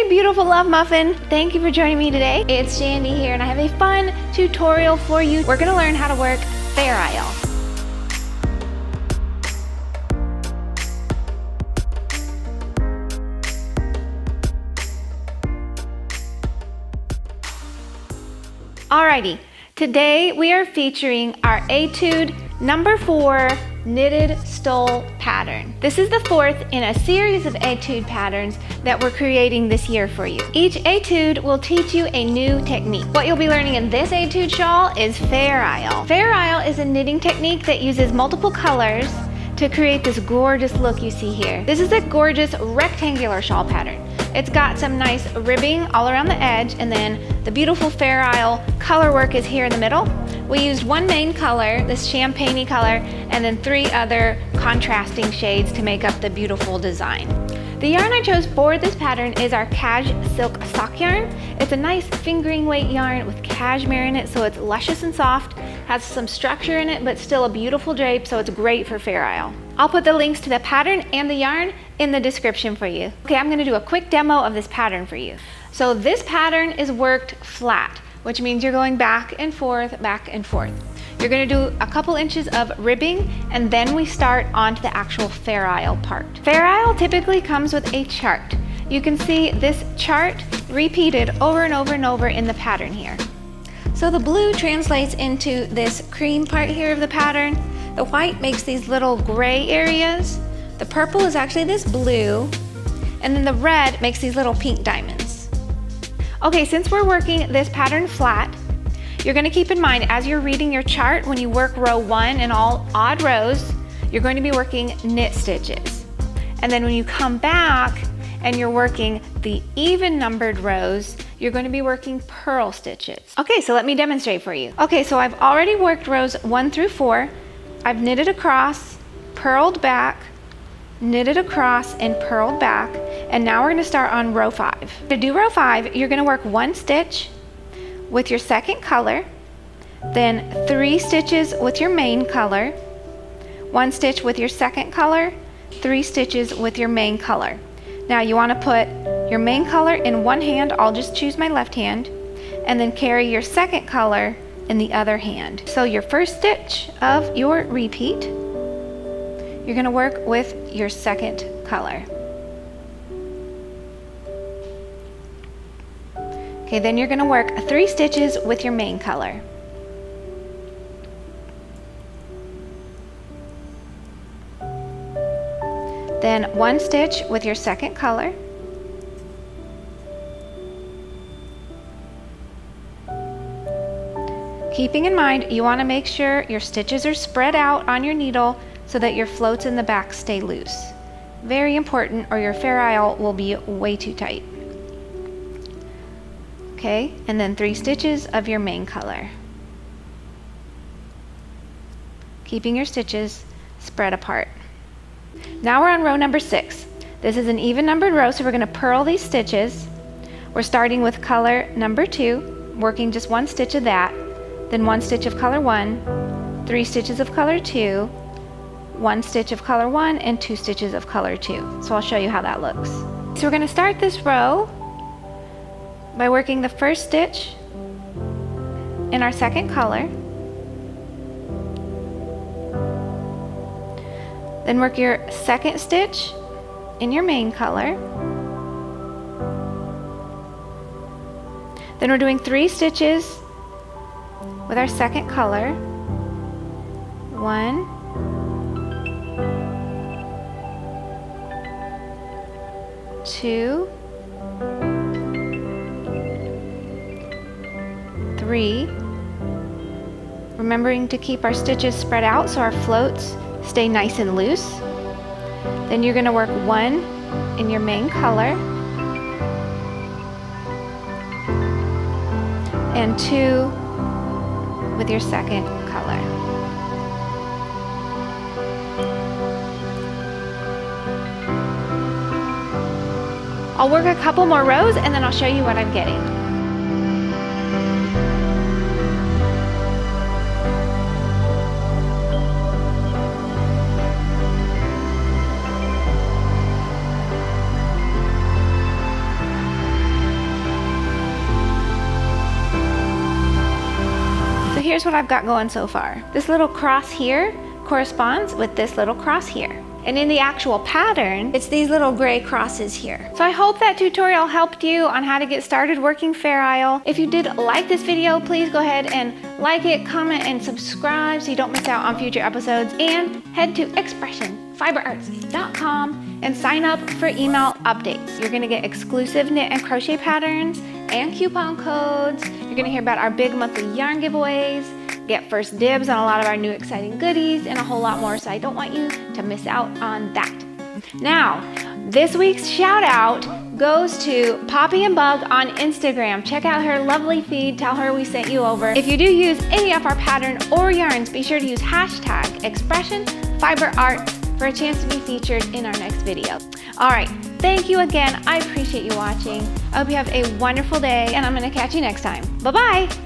Hey beautiful love muffin, thank you for joining me today. It's Shandy here and I have a fun tutorial for you. We're gonna learn how to work Fairisle. Alrighty, today we are featuring our Etude number 4 knitted stole pattern. This is the 4th in a series of Etude patterns that we're creating this year for you. Each Etude will teach you a new technique. What you'll be learning in this Etude shawl is Fairisle. Fairisle is a knitting technique that uses multiple colors to create this gorgeous look you see here. This is a gorgeous rectangular shawl pattern. It's got some nice ribbing all around the edge, and then the beautiful Fairisle color work is here in the middle. We used one main color, this champagne-y color, and then 3 other contrasting shades to make up the beautiful design. The yarn I chose for this pattern is our Cash Silk Sock yarn. It's a nice fingering weight yarn with cashmere in it, so it's luscious and soft, has some structure in it, but still a beautiful drape, so it's great for Fairisle. I'll put the links to the pattern and the yarn in the description for you. Okay, I'm gonna do a quick demo of this pattern for you. So this pattern is worked flat, which means you're going back and forth, back and forth. You're gonna do a couple inches of ribbing, and then we start onto the actual Fairisle part. Fairisle typically comes with a chart. You can see this chart repeated over and over and over in the pattern here. So the blue translates into this cream part here of the pattern. The white makes these little gray areas. The purple is actually this blue, and then the red makes these little pink diamonds. Okay, since we're working this pattern flat, you're gonna keep in mind as you're reading your chart, when you work row 1 in all odd rows, you're going to be working knit stitches. And then when you come back and you're working the even numbered rows, you're going to be working purl stitches. Okay, so let me demonstrate for you. Okay, so I've already worked rows 1 through 4. I've knitted across, purled back, knitted across, and purled back. And now we're gonna start on row 5. To do row 5, you're gonna work 1 stitch with your second color, then 3 stitches with your main color, 1 stitch with your second color, 3 stitches with your main color. Now you wanna put your main color in one hand, I'll just choose my left hand, and then carry your second color in the other hand. So your first stitch of your repeat, you're gonna work with your second color. Okay, then you're gonna work 3 stitches with your main color. Then 1 stitch with your second color. Keeping in mind, you want to make sure your stitches are spread out on your needle so that your floats in the back stay loose. Very important, or your Fairisle will be way too tight. Okay, and then 3 stitches of your main color. Keeping your stitches spread apart. Now we're on row number 6. This is an even numbered row, so we're going to purl these stitches. We're starting with color number 2, working just 1 stitch of that. Then 1 stitch of color 1, 3 stitches of color 2, 1 stitch of color 1, and 2 stitches of color 2. So I'll show you how that looks. So we're going to start this row by working the first stitch in our second color. Then work your second stitch in your main color. Then we're doing 3 stitches with our second color. 1, 2, 3. Remembering to keep our stitches spread out so our floats stay nice and loose. Then you're going to work 1 in your main color and 2 with your second color. I'll work a couple more rows and then I'll show you what I'm getting. here's what I've got going so far. This little cross here corresponds with this little cross here. And in the actual pattern, it's these little gray crosses here. So I hope that tutorial helped you on how to get started working Fairisle. If you did like this video, please go ahead and like it, comment, and subscribe so you don't miss out on future episodes. And head to ExpressionFiberArts.com and sign up for email updates. You're gonna get exclusive knit and crochet patterns and coupon codes. You're gonna hear about our big monthly yarn giveaways, get first dibs on a lot of our new exciting goodies, and a whole lot more, so I don't want you to miss out on that. Now, this week's shout out goes to Poppy and Bug on Instagram. Check out her lovely feed, tell her we sent you over. If you do use any of our pattern or yarns, be sure to use hashtag ExpressionFiberArts for a chance to be featured in our next video. All right, thank you again. I appreciate you watching. I hope you have a wonderful day, and I'm gonna catch you next time. Bye-bye.